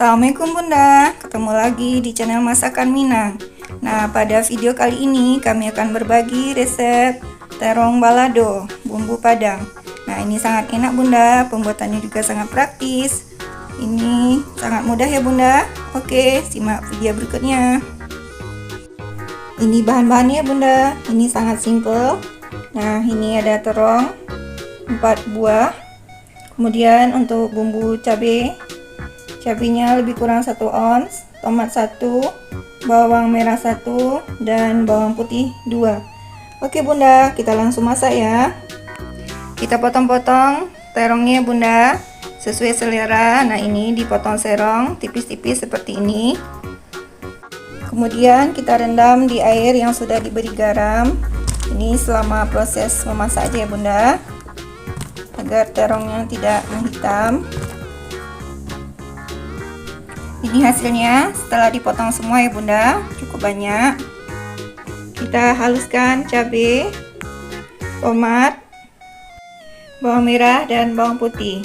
Assalamualaikum Bunda, ketemu lagi di channel Masakan Minang. Nah, pada video kali ini kami akan berbagi resep terong balado bumbu Padang. Nah, ini sangat enak Bunda, pembuatannya juga sangat praktis. Ini sangat mudah ya Bunda. Oke, simak video berikutnya. Ini bahan-bahannya Bunda, ini sangat simple. Nah, ini ada terong 4 buah. Kemudian untuk bumbu cabenya lebih kurang 1 ons, tomat 1, bawang merah 1, dan bawang putih 2. Oke Bunda, kita langsung masak ya. Kita potong-potong terongnya Bunda, sesuai selera. Nah, ini dipotong serong tipis-tipis seperti ini. Kemudian kita rendam di air yang sudah diberi garam. Ini selama proses memasak aja ya Bunda, agar terongnya tidak menghitam. Ini hasilnya setelah dipotong semua ya Bunda, cukup banyak. Kita haluskan cabai, tomat, bawang merah, dan bawang putih.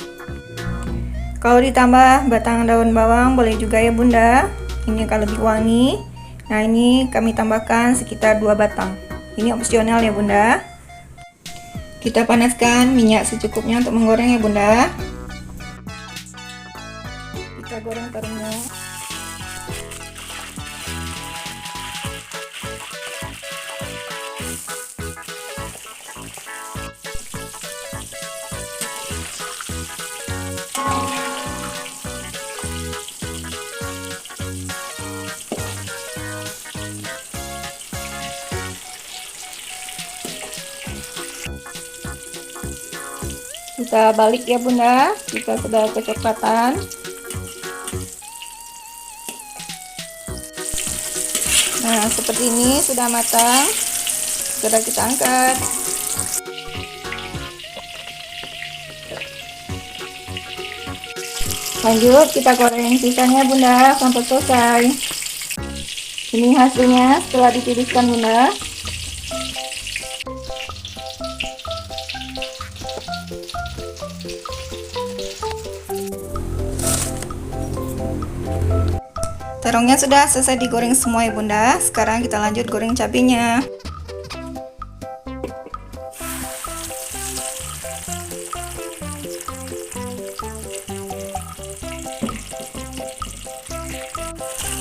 Kalau ditambah batang daun bawang boleh juga ya Bunda, ini akan lebih wangi. Nah, ini kami tambahkan sekitar 2 batang. Ini opsional ya Bunda. Kita panaskan minyak secukupnya untuk menggoreng ya Bunda. Kita goreng terongnya. Kita balik ya Bunda jika sudah kecoklatan. Nah, seperti ini sudah matang. Segera kita angkat. Lanjut kita goreng sisanya Bunda sampai selesai. Ini hasilnya setelah ditiriskan Bunda. Terongnya sudah selesai digoreng semua ya Bunda. Sekarang kita lanjut goreng cabenya.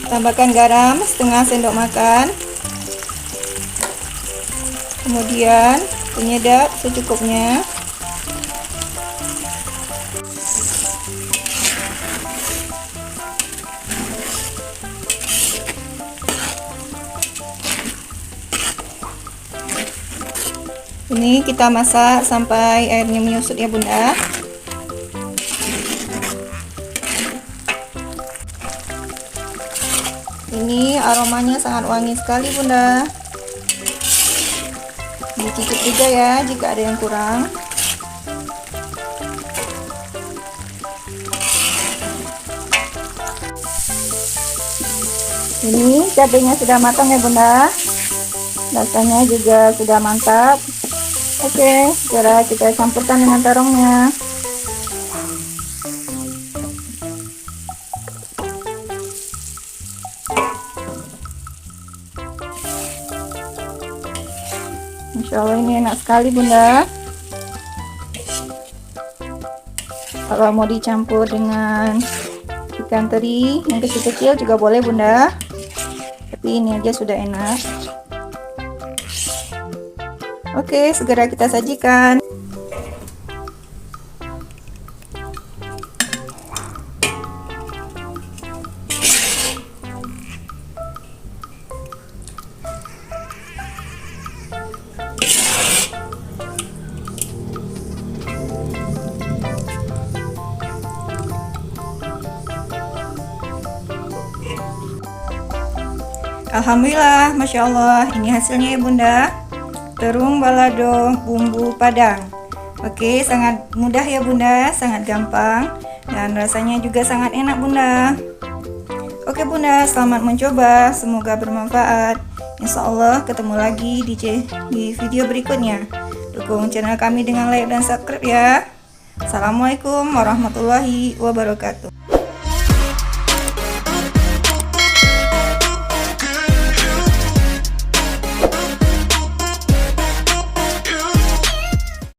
Tambahkan garam setengah sendok makan. Kemudian penyedap secukupnya. Ini kita masak sampai airnya menyusut ya Bunda. Ini aromanya sangat wangi sekali Bunda. Dicicip juga ya jika ada yang kurang. Ini cabenya sudah matang ya Bunda. Rasanya juga sudah mantap. Oke, segera kita campurkan dengan terongnya. Insya Allah ini enak sekali Bunda. Kalau mau dicampur dengan ikan teri yang kecil-kecil juga boleh Bunda, tapi ini aja sudah enak. Oke, segera kita sajikan. Alhamdulillah, Masya Allah, ini hasilnya ya Bunda. Terong balado bumbu Padang. Oke, sangat mudah ya Bunda, sangat gampang, dan rasanya juga sangat enak Bunda. Oke Bunda, selamat mencoba, semoga bermanfaat. Insya Allah ketemu lagi di video berikutnya. Dukung channel kami dengan like dan subscribe ya. Assalamualaikum warahmatullahi wabarakatuh.